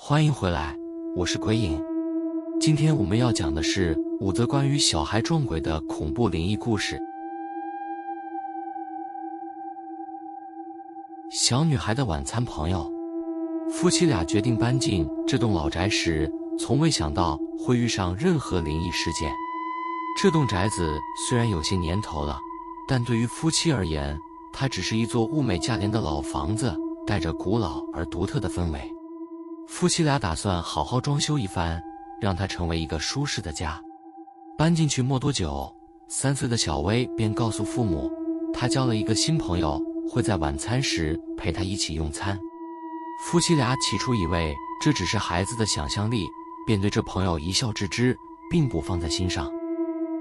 欢迎回来，我是鬼影。今天我们要讲的是5则关于小孩撞鬼的恐怖灵异故事。小女孩的晚餐朋友，夫妻俩决定搬进这栋老宅时，从未想到会遇上任何灵异事件。这栋宅子虽然有些年头了，但对于夫妻而言，它只是一座物美价廉的老房子，带着古老而独特的氛围。夫妻俩打算好好装修一番，让它成为一个舒适的家。搬进去没多久，3岁的小薇便告诉父母，她交了一个新朋友，会在晚餐时陪她一起用餐。夫妻俩起初以为这只是孩子的想象力，便对这朋友一笑置之，并不放在心上。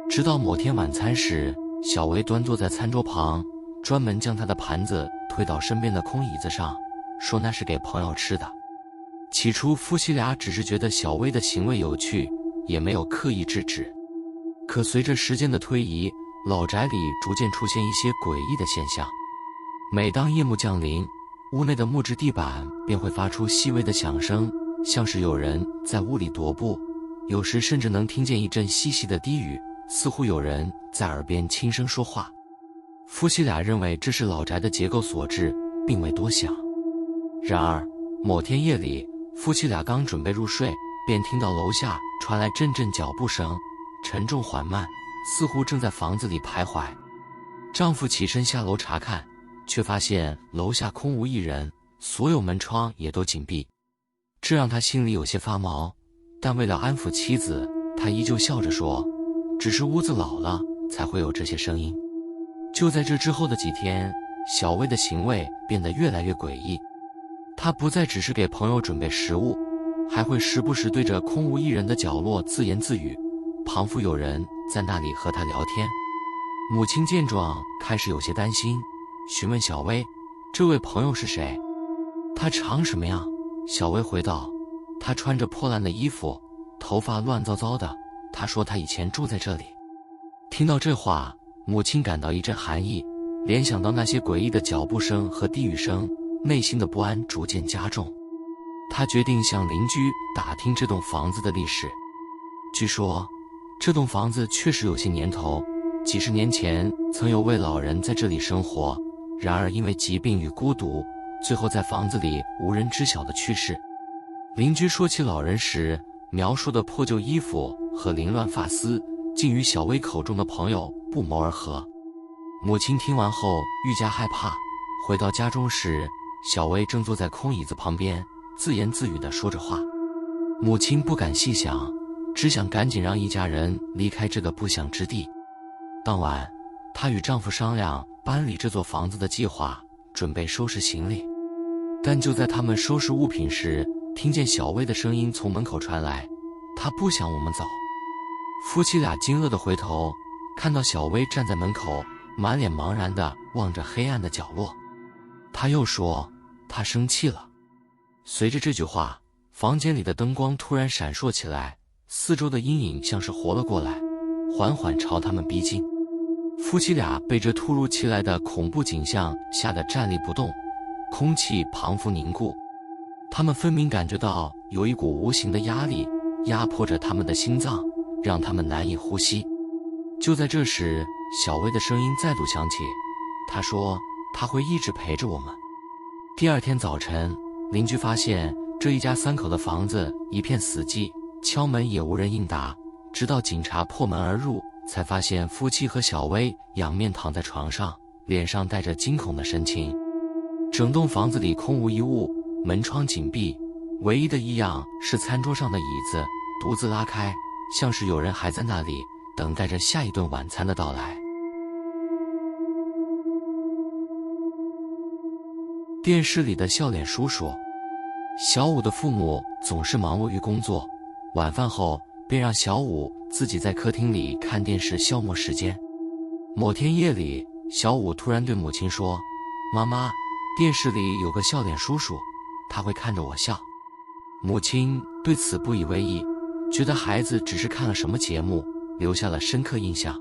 直到某天晚餐时，小薇端坐在餐桌旁，专门将她的盘子推到身边的空椅子上，说那是给朋友吃的。起初夫妻俩只是觉得小薇的行为有趣，也没有刻意制止。可随着时间的推移，老宅里逐渐出现一些诡异的现象。每当夜幕降临，屋内的木质地板便会发出细微的响声，像是有人在屋里踱步，有时甚至能听见一阵细细的低语，似乎有人在耳边轻声说话。夫妻俩认为这是老宅的结构所致，并未多想。然而某天夜里，夫妻俩刚准备入睡，便听到楼下传来阵阵脚步声，沉重缓慢，似乎正在房子里徘徊。丈夫起身下楼查看，却发现楼下空无一人，所有门窗也都紧闭。这让他心里有些发毛，但为了安抚妻子，他依旧笑着说，只是屋子老了，才会有这些声音。就在这之后的几天，小薇的行为变得越来越诡异。她不再只是给朋友准备食物，还会时不时对着空无一人的角落自言自语，仿佛有人在那里和她聊天。母亲见状开始有些担心，询问小薇，这位朋友是谁？他长什么样？小薇回道，他穿着破烂的衣服，头发乱糟糟的，他说他以前住在这里。听到这话，母亲感到一阵寒意，联想到那些诡异的脚步声和低语声，内心的不安逐渐加重。她决定向邻居打听这栋房子的历史。据说这栋房子确实有些年头，几十年前曾有位老人在这里生活，然而因为疾病与孤独，最后在房子里无人知晓的去世。邻居说起老人时描述的破旧衣服和凌乱发丝，竟与小薇口中的朋友不谋而合。母亲听完后愈加害怕，回到家中时，小薇正坐在空椅子旁边，自言自语地说着话。母亲不敢细想，只想赶紧让一家人离开这个不祥之地。当晚，她与丈夫商量搬离这座房子的计划，准备收拾行李。但就在他们收拾物品时，听见小薇的声音从门口传来，她不想我们走。夫妻俩惊愕地回头，看到小薇站在门口，满脸茫然地望着黑暗的角落。她又说，她生气了。随着这句话，房间里的灯光突然闪烁起来，四周的阴影像是活了过来，缓缓朝他们逼近。夫妻俩被这突如其来的恐怖景象吓得站立不动，空气仿佛凝固。他们分明感觉到有一股无形的压力压迫着他们的心脏，让他们难以呼吸。就在这时，小薇的声音再度响起，她说她会一直陪着我们。第二天早晨，邻居发现这一家3口的房子一片死寂，敲门也无人应答，直到警察破门而入，才发现夫妻和小薇仰面躺在床上，脸上带着惊恐的神情。整栋房子里空无一物，门窗紧闭，唯一的异样是餐桌上的椅子独自拉开，像是有人还在那里等待着下一顿晚餐的到来。电视里的笑脸叔叔。小武的父母总是忙碌于工作，晚饭后便让小武自己在客厅里看电视消磨时间。某天夜里，小武突然对母亲说，妈妈，电视里有个笑脸叔叔，他会看着我笑。母亲对此不以为意，觉得孩子只是看了什么节目，留下了深刻印象。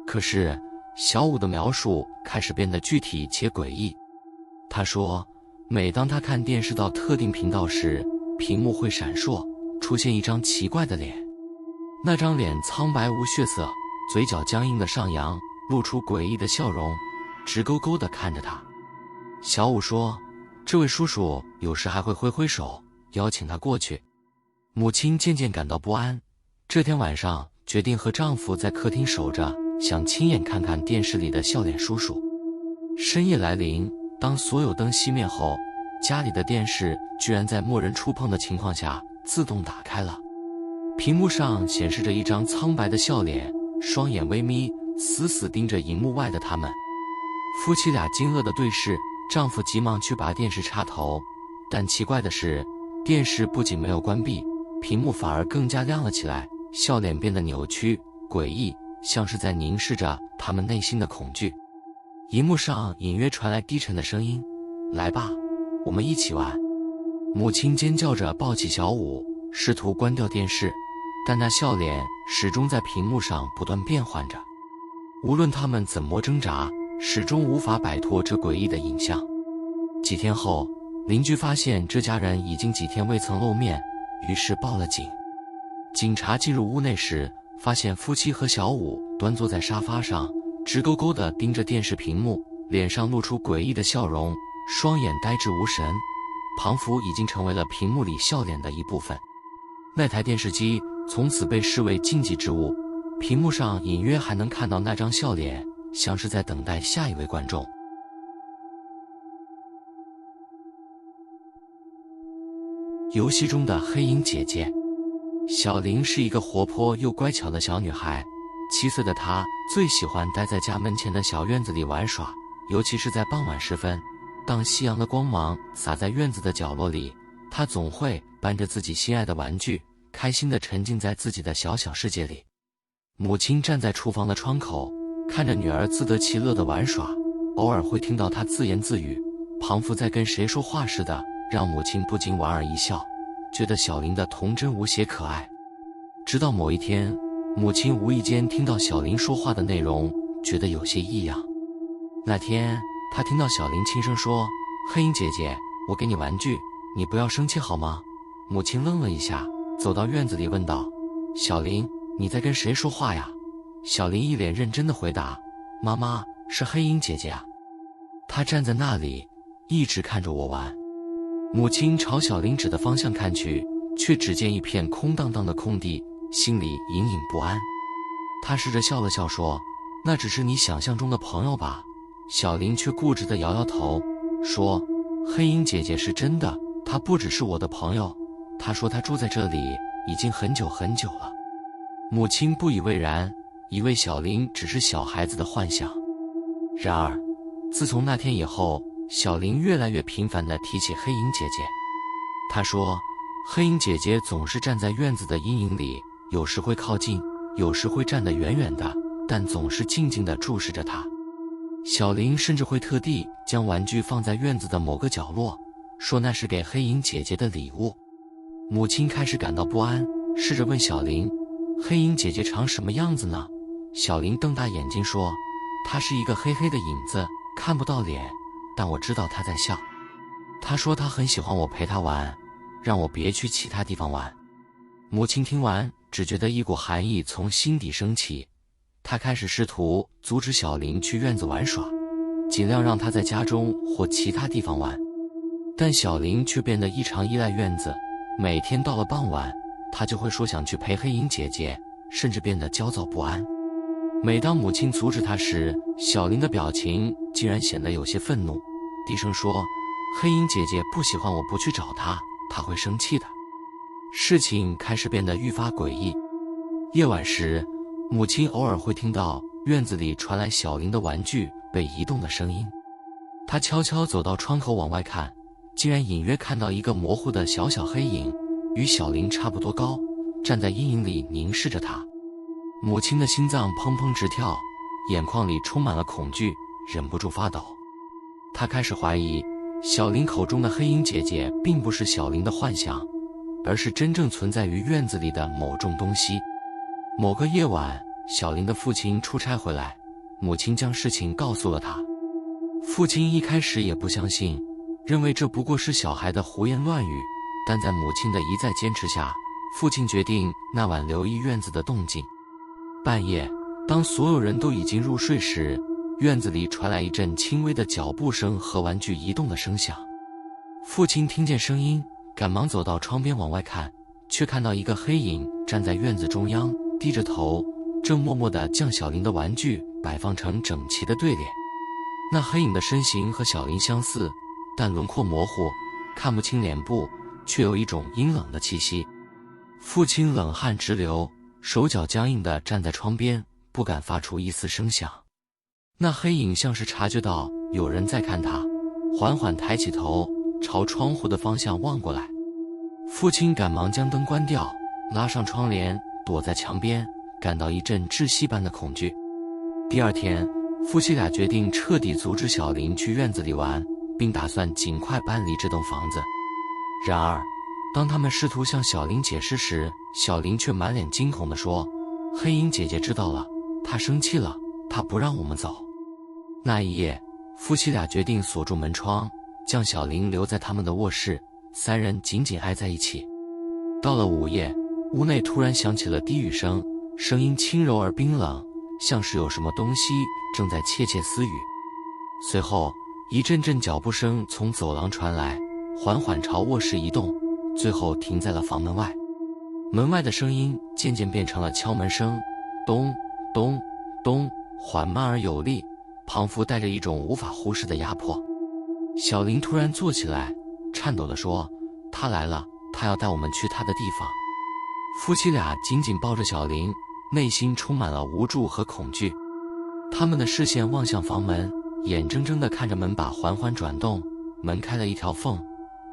可是小武的描述开始变得具体且诡异。他说，每当他看电视到特定频道时，屏幕会闪烁，出现一张奇怪的脸。那张脸苍白无血色，嘴角僵硬的上扬，露出诡异的笑容，直勾勾地看着他。小五说：“这位叔叔有时还会挥挥手，邀请他过去。”母亲渐渐感到不安，这天晚上决定和丈夫在客厅守着，想亲眼看看电视里的笑脸叔叔。深夜来临，当所有灯熄灭后，家里的电视居然在没人触碰的情况下自动打开了。屏幕上显示着一张苍白的笑脸，双眼微眯，死死盯着荧幕外的他们。夫妻俩惊愕地对视，丈夫急忙去拔电视插头，但奇怪的是，电视不仅没有关闭，屏幕反而更加亮了起来，笑脸变得扭曲诡异，像是在凝视着他们内心的恐惧。荧幕上隐约传来低沉的声音：“来吧，我们一起玩。”母亲尖叫着抱起小五，试图关掉电视，但那笑脸始终在屏幕上不断变换着。无论他们怎么挣扎，始终无法摆脱这诡异的影像。几天后，邻居发现这家人已经几天未曾露面，于是报了警。警察进入屋内时，发现夫妻和小五端坐在沙发上，直勾勾地盯着电视屏幕，脸上露出诡异的笑容，双眼呆滞无神，仿佛已经成为了屏幕里笑脸的一部分。那台电视机从此被视为禁忌之物，屏幕上隐约还能看到那张笑脸，像是在等待下一位观众。游戏中的黑影姐姐小玲是一个活泼又乖巧的小女孩，7岁的她最喜欢待在家门前的小院子里玩耍，尤其是在傍晚时分，当夕阳的光芒洒在院子的角落里，她总会搬着自己心爱的玩具，开心地沉浸在自己的小小世界里。母亲站在厨房的窗口，看着女儿自得其乐地玩耍，偶尔会听到她自言自语，仿佛在跟谁说话似的，让母亲不禁莞尔一笑，觉得小玲的童真无邪可爱。直到某一天，母亲无意间听到小玲说话的内容，觉得有些异样。那天，她听到小玲轻声说：“黑影姐姐，我给你玩具，你不要生气好吗？”母亲愣了一下，走到院子里问道：“小玲，你在跟谁说话呀？”小玲一脸认真地回答：“妈妈，是黑影姐姐啊。她站在那里，一直看着我玩。”母亲朝小玲指的方向看去，却只见一片空荡荡的空地，心里隐隐不安。她试着笑了笑说：“那只是你想象中的朋友吧？”小玲却固执地摇摇头，说：“黑影姐姐是真的，她不只是我的朋友。她说她住在这里已经很久很久了。”母亲不以为然，以为小玲只是小孩子的幻想。然而，自从那天以后，小玲越来越频繁地提起黑影姐姐。她说，黑影姐姐总是站在院子的阴影里，有时会靠近，有时会站得远远的，但总是静静地注视着她。小玲甚至会特地将玩具放在院子的某个角落，说那是给黑影姐姐的礼物。母亲开始感到不安，试着问小玲：“黑影姐姐长什么样子呢？”小玲瞪大眼睛说：“她是一个黑黑的影子，看不到脸，但我知道她在笑。她说她很喜欢我陪她玩，让我别去其他地方玩。”母亲听完，只觉得一股寒意从心底升起。她开始试图阻止小玲去院子玩耍，尽量让她在家中或其他地方玩。但小玲却变得异常依赖院子，每天到了傍晚，她就会说想去陪黑影姐姐，甚至变得焦躁不安。每当母亲阻止她时，小玲的表情竟然显得有些愤怒，低声说：“黑影姐姐不喜欢我不去找她，她会生气的。”事情开始变得愈发诡异。夜晚时，母亲偶尔会听到院子里传来小玲的玩具被移动的声音。她悄悄走到窗口往外看，竟然隐约看到一个模糊的小小黑影，与小玲差不多高，站在阴影里凝视着她。母亲的心脏砰砰直跳，眼眶里充满了恐惧，忍不住发抖。她开始怀疑，小玲口中的黑影姐姐并不是小玲的幻想，而是真正存在于院子里的某种东西。某个夜晚，小玲的父亲出差回来，母亲将事情告诉了他。父亲一开始也不相信，认为这不过是小孩的胡言乱语，但在母亲的一再坚持下，父亲决定那晚留意院子的动静。半夜，当所有人都已经入睡时，院子里传来一阵轻微的脚步声和玩具移动的声响。父亲听见声音，赶忙走到窗边往外看，却看到一个黑影站在院子中央，低着头，正默默地将小林的玩具摆放成整齐的队列。那黑影的身形和小林相似，但轮廓模糊，看不清脸部，却有一种阴冷的气息。父亲冷汗直流，手脚僵硬地站在窗边，不敢发出一丝声响。那黑影像是察觉到有人在看他，缓缓抬起头，朝窗户的方向望过来。父亲赶忙将灯关掉，拉上窗帘，躲在墙边，感到一阵窒息般的恐惧。第二天，夫妻俩决定彻底阻止小林去院子里玩，并打算尽快搬离这栋房子。然而，当他们试图向小林解释时，小林却满脸惊恐地说：“黑影姐姐知道了，她生气了，她不让我们走。”那一夜，夫妻俩决定锁住门窗，将小林留在他们的卧室，三人紧紧挨在一起。到了午夜，屋内突然响起了低语声，声音轻柔而冰冷，像是有什么东西正在窃窃私语。随后，一阵阵脚步声从走廊传来，缓缓朝卧室移动，最后停在了房门外。门外的声音渐渐变成了敲门声，咚咚咚，缓慢而有力，仿佛带着一种无法忽视的压迫。小林突然坐起来，颤抖地说：“他来了，他要带我们去他的地方。”夫妻俩紧紧抱着小林，内心充满了无助和恐惧。他们的视线望向房门，眼睁睁地看着门把缓缓转动，门开了一条缝，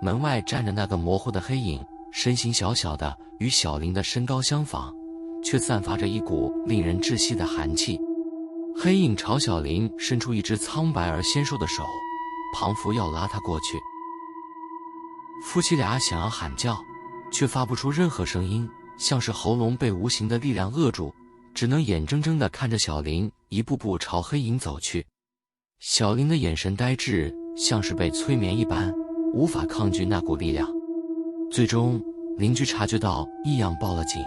门外站着那个模糊的黑影，身形小小的，与小林的身高相仿，却散发着一股令人窒息的寒气。黑影朝小林伸出一只苍白而纤瘦的手，仿佛要拉他过去。夫妻俩想要喊叫，却发不出任何声音，像是喉咙被无形的力量扼住，只能眼睁睁地看着小林一步步朝黑影走去。小林的眼神呆滞，像是被催眠一般，无法抗拒那股力量。最终，邻居察觉到异样，报了警。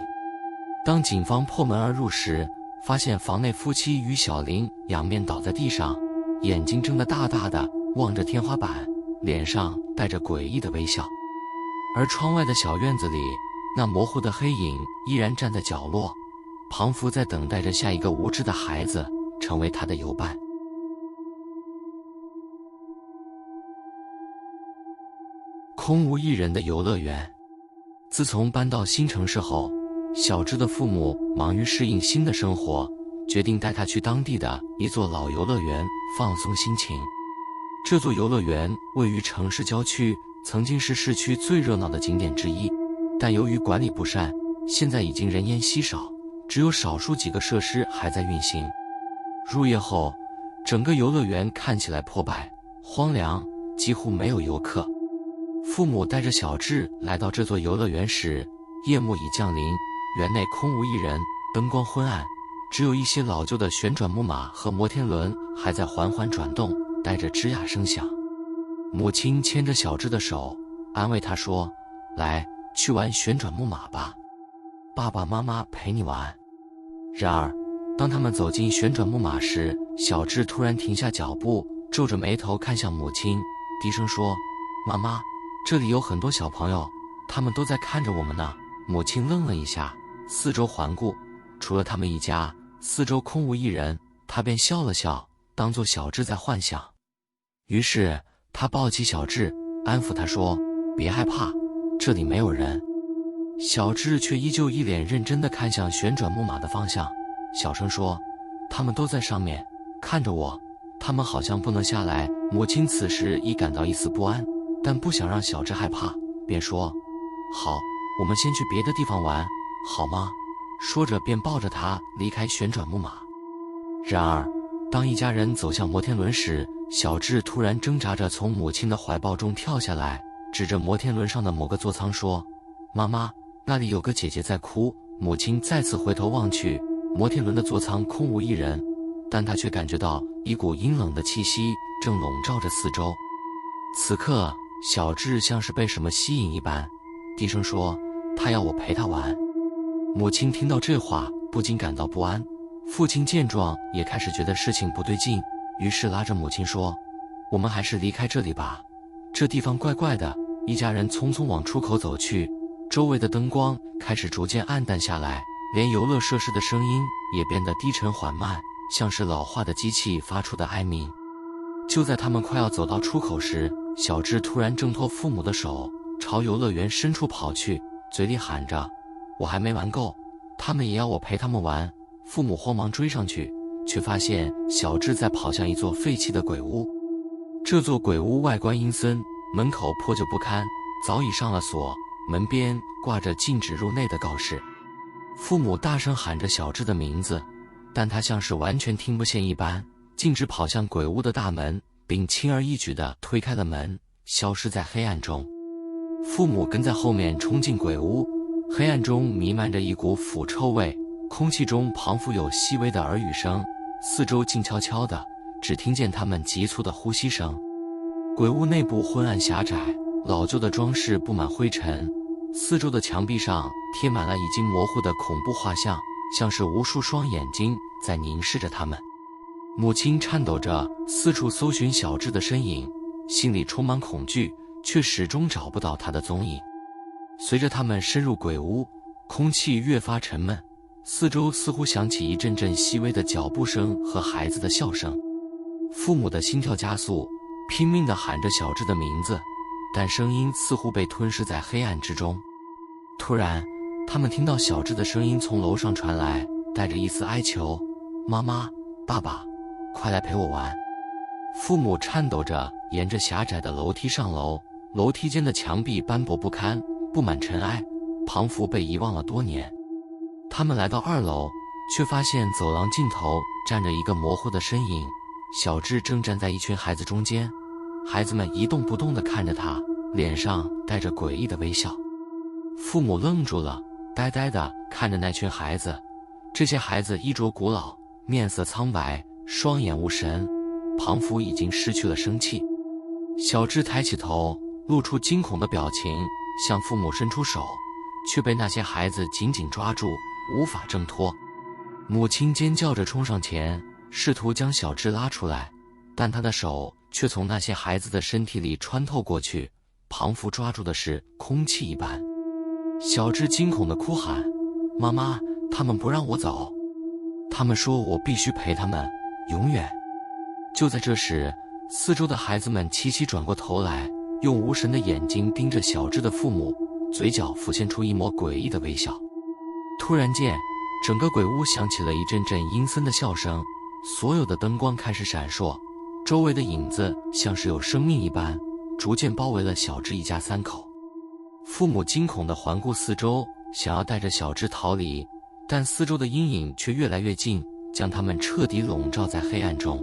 当警方破门而入时，发现房内夫妻与小林仰面倒在地上，眼睛睁得大大的，望着天花板，脸上带着诡异的微笑。而窗外的小院子里，那模糊的黑影依然站在角落，仿佛在等待着下一个无知的孩子成为他的游伴。空无一人的游乐园。自从搬到新城市后，小智的父母忙于适应新的生活，决定带他去当地的一座老游乐园放松心情。这座游乐园位于城市郊区，曾经是市区最热闹的景点之一，但由于管理不善，现在已经人烟稀少，只有少数几个设施还在运行。入夜后，整个游乐园看起来破败荒凉，几乎没有游客。父母带着小智来到这座游乐园时，夜幕已降临，园内空无一人，灯光昏暗，只有一些老旧的旋转木马和摩天轮还在缓缓转动，带着吱呀声响。母亲牵着小智的手，安慰他说：“来，去玩旋转木马吧，爸爸妈妈陪你玩。”然而，当他们走进旋转木马时，小智突然停下脚步，皱着眉头看向母亲，低声说：“妈妈，这里有很多小朋友，他们都在看着我们呢。”母亲愣了一下，四周环顾，除了他们一家，四周空无一人，她便笑了笑，当作小智在幻想。于是她抱起小智，安抚他说：“别害怕，这里没有人。”小智却依旧一脸认真地看向旋转木马的方向，小声说：“他们都在上面，看着我，他们好像不能下来。”母亲此时已感到一丝不安，但不想让小智害怕，便说：“好，我们先去别的地方玩，好吗？”说着便抱着他离开旋转木马。然而，当一家人走向摩天轮时，小智突然挣扎着从母亲的怀抱中跳下来，指着摩天轮上的某个座舱说：“妈妈，那里有个姐姐在哭。”母亲再次回头望去，摩天轮的座舱空无一人，但她却感觉到一股阴冷的气息正笼罩着四周。此刻，小智像是被什么吸引一般，低声说他要我陪他玩。母亲听到这话，不禁感到不安。父亲见状也开始觉得事情不对劲，于是拉着母亲说：“我们还是离开这里吧，这地方怪怪的。”一家人匆匆往出口走去，周围的灯光开始逐渐暗淡下来，连游乐设施的声音也变得低沉缓慢，像是老化的机器发出的哀鸣。就在他们快要走到出口时，小智突然挣脱父母的手，朝游乐园深处跑去，嘴里喊着：“我还没玩够，他们也要我陪他们玩。”父母慌忙追上去，却发现小智在跑向一座废弃的鬼屋。这座鬼屋外观阴森，门口破旧不堪，早已上了锁，门边挂着禁止入内的告示。父母大声喊着小智的名字，但他像是完全听不见一般，径直跑向鬼屋的大门，并轻而易举地推开了门，消失在黑暗中。父母跟在后面冲进鬼屋，黑暗中弥漫着一股腐臭味，空气中仿佛有细微的耳语声，四周静悄悄的，只听见他们急促的呼吸声。鬼屋内部昏暗狭窄，老旧的装饰布满灰尘，四周的墙壁上贴满了已经模糊的恐怖画像，像是无数双眼睛在凝视着他们。母亲颤抖着四处搜寻小智的身影，心里充满恐惧，却始终找不到他的踪影。随着他们深入鬼屋，空气越发沉闷，四周似乎响起一阵阵细微的脚步声和孩子的笑声。父母的心跳加速，拼命地喊着小智的名字，但声音似乎被吞噬在黑暗之中。突然，他们听到小智的声音从楼上传来，带着一丝哀求：“妈妈，爸爸，快来陪我玩。”父母颤抖着沿着狭窄的楼梯上楼，楼梯间的墙壁斑驳不堪，布满尘埃，仿佛被遗忘了多年。他们来到2楼，却发现走廊尽头站着一个模糊的身影，小智正站在一群孩子中间，孩子们一动不动地看着他，脸上带着诡异的微笑。父母愣住了，呆呆地看着那群孩子。这些孩子衣着古老，面色苍白，双眼无神，仿佛已经失去了生气。小智抬起头，露出惊恐的表情，向父母伸出手，却被那些孩子紧紧抓住，无法挣脱。母亲尖叫着冲上前，试图将小智拉出来，但她的手却从那些孩子的身体里穿透过去，仿佛抓住的是空气一般。小智惊恐地哭喊：“妈妈，他们不让我走，他们说我必须陪他们，永远。”就在这时，四周的孩子们齐齐转过头来，用无神的眼睛盯着小智的父母，嘴角浮现出一抹诡异的微笑。突然间，整个鬼屋响起了一阵阵阴森的笑声，所有的灯光开始闪烁，周围的影子像是有生命一般，逐渐包围了小智一家3口。父母惊恐地环顾四周，想要带着小智逃离，但四周的阴影却越来越近，将他们彻底笼罩在黑暗中。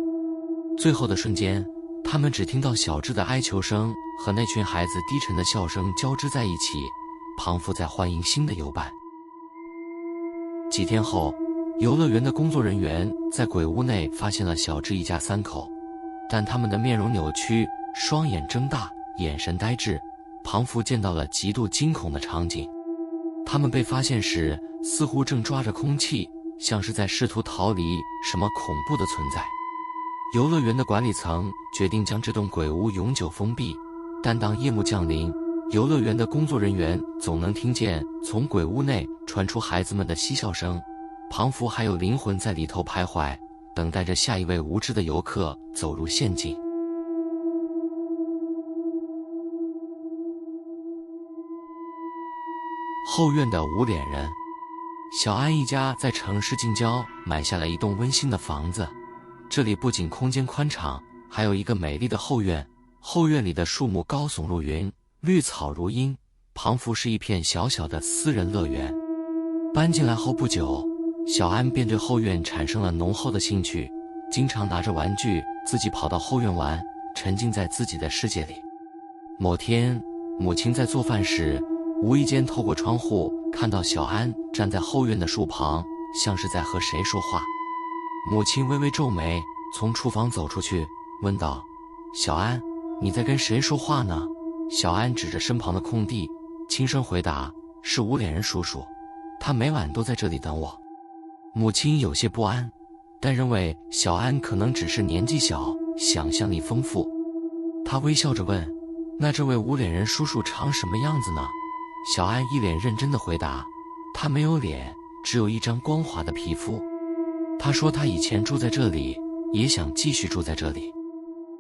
最后的瞬间，他们只听到小智的哀求声和那群孩子低沉的笑声交织在一起，仿佛在欢迎新的游伴。几天后，游乐园的工作人员在鬼屋内发现了小智一家3口，但他们的面容扭曲，双眼睁大，眼神呆滞，仿佛见到了极度惊恐的场景。他们被发现时，似乎正抓着空气，像是在试图逃离什么恐怖的存在。游乐园的管理层决定将这栋鬼屋永久封闭，但当夜幕降临，游乐园的工作人员总能听见从鬼屋内传出孩子们的嬉笑声，仿佛还有灵魂在里头徘徊，等待着下一位无知的游客走入陷阱。后院的无脸人。小安一家在城市近郊买下了一栋温馨的房子，这里不仅空间宽敞，还有一个美丽的后院。后院里的树木高耸入云，绿草如茵，仿佛是一片小小的私人乐园。搬进来后不久，小安便对后院产生了浓厚的兴趣，经常拿着玩具自己跑到后院玩，沉浸在自己的世界里。某天，母亲在做饭时，无意间透过窗户看到小安站在后院的树旁，像是在和谁说话。母亲微微皱眉，从厨房走出去，问道：“小安，你在跟谁说话呢？”小安指着身旁的空地，轻声回答：“是无脸人叔叔，他每晚都在这里等我。”母亲有些不安，但认为小安可能只是年纪小，想象力丰富。她微笑着问：“那这位无脸人叔叔长什么样子呢？”小安一脸认真地回答：“他没有脸，只有一张光滑的皮肤。他说他以前住在这里，也想继续住在这里。”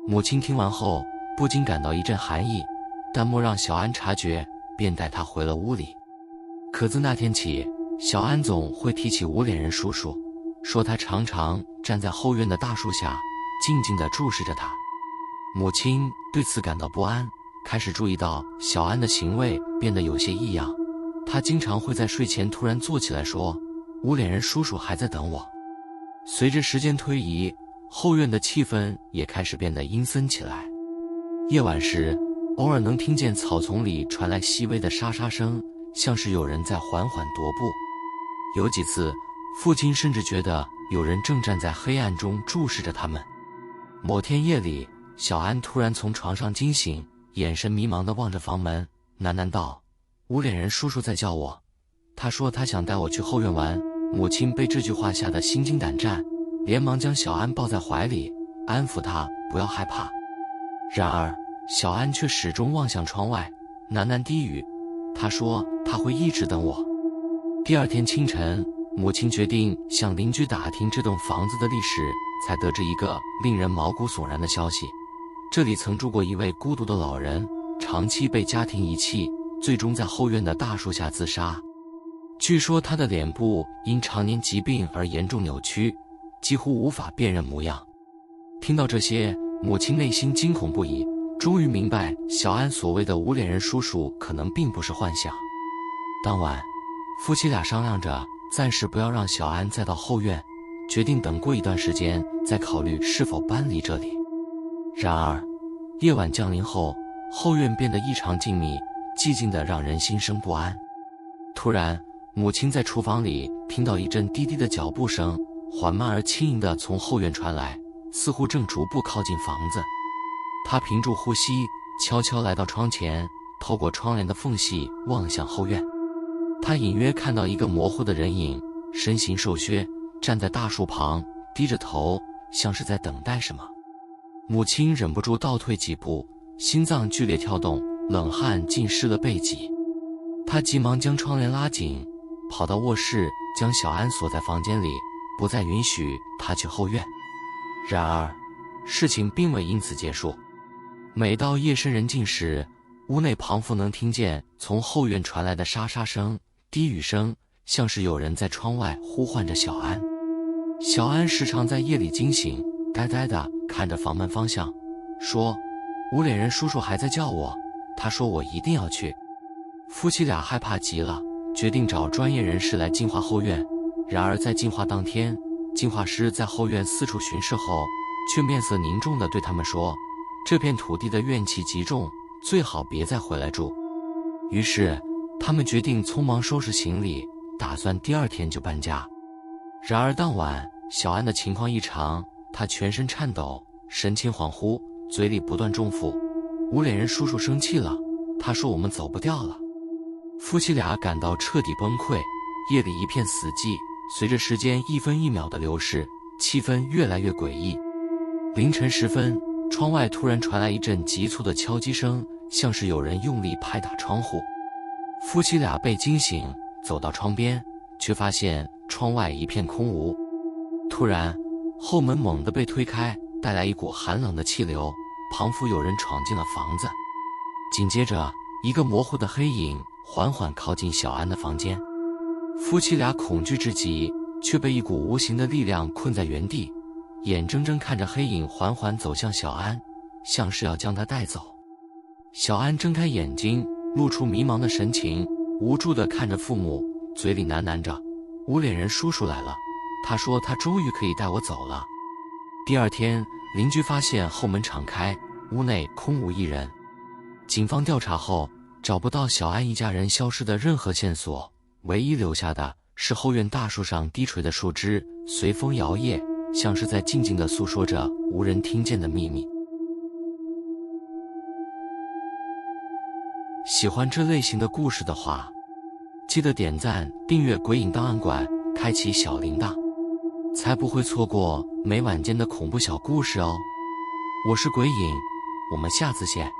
母亲听完后不禁感到一阵寒意，但莫让小安察觉，便带他回了屋里。可自那天起，小安总会提起无脸人叔叔，说他常常站在后院的大树下，静静地注视着他。母亲对此感到不安，开始注意到小安的行为变得有些异样。他经常会在睡前突然坐起来说：“无脸人叔叔还在等我。”随着时间推移，后院的气氛也开始变得阴森起来。夜晚时，偶尔能听见草丛里传来细微的沙沙声，像是有人在缓缓踱步。有几次，父亲甚至觉得有人正站在黑暗中注视着他们。某天夜里，小安突然从床上惊醒，眼神迷茫地望着房门，喃喃道：“无脸人叔叔在叫我。他说他想带我去后院玩。”母亲被这句话吓得心惊胆战，连忙将小安抱在怀里，安抚他不要害怕。然而小安却始终望向窗外，喃喃低语：“他说他会一直等我。”第二天清晨，母亲决定向邻居打听这栋房子的历史，才得知一个令人毛骨悚然的消息：这里曾住过一位孤独的老人，长期被家庭遗弃，最终在后院的大树下自杀。据说他的脸部因常年疾病而严重扭曲，几乎无法辨认模样。听到这些，母亲内心惊恐不已，终于明白小安所谓的无脸人叔叔可能并不是幻想。当晚，夫妻俩商量着暂时不要让小安再到后院，决定等过一段时间再考虑是否搬离这里。然而，夜晚降临后，后院变得异常静谧，寂静得让人心生不安。突然，母亲在厨房里听到一阵低低的脚步声，缓慢而轻盈地从后院传来，似乎正逐步靠近房子。她屏住呼吸，悄悄来到窗前，透过窗帘的缝隙望向后院。她隐约看到一个模糊的人影，身形瘦削，站在大树旁，低着头，像是在等待什么。母亲忍不住倒退几步，心脏剧烈跳动，冷汗浸湿了背脊。她急忙将窗帘拉紧，跑到卧室，将小安锁在房间里，不再允许他去后院。然而，事情并未因此结束。每到夜深人静时，屋内仿佛能听见从后院传来的沙沙声、低语声，像是有人在窗外呼唤着小安。小安时常在夜里惊醒，呆呆地看着房门方向，说：“无脸人叔叔还在叫我，他说我一定要去。”夫妻俩害怕极了，决定找专业人士来净化后院。然而在净化当天，净化师在后院四处巡视后，却面色凝重地对他们说：“这片土地的怨气极重，最好别再回来住。”于是他们决定匆忙收拾行李，打算第二天就搬家。然而当晚，小安的情况异常，他全身颤抖，神情恍惚，嘴里不断重复：“无脸人叔叔生气了，他说我们走不掉了。”夫妻俩感到彻底崩溃，夜里一片死寂。随着时间一分一秒的流逝，气氛越来越诡异。凌晨时分，窗外突然传来一阵急促的敲击声，像是有人用力拍打窗户。夫妻俩被惊醒，走到窗边，却发现窗外一片空无。突然，后门猛地被推开，带来一股寒冷的气流，仿佛有人闯进了房子。紧接着，一个模糊的黑影缓缓靠近小安的房间。夫妻俩恐惧至极，却被一股无形的力量困在原地，眼睁睁看着黑影缓缓走向小安，像是要将他带走。小安睁开眼睛，露出迷茫的神情，无助地看着父母，嘴里喃喃着：“无脸人叔叔来了，他说他终于可以带我走了。”第二天，邻居发现后门敞开，屋内空无一人。警方调查后，找不到小安一家人消失的任何线索，唯一留下的是后院大树上低垂的树枝随风摇曳，像是在静静地诉说着无人听见的秘密。喜欢这类型的故事的话，记得点赞、订阅鬼影档案馆，开启小铃铛，才不会错过每晚间的恐怖小故事哦。我是鬼影，我们下次见。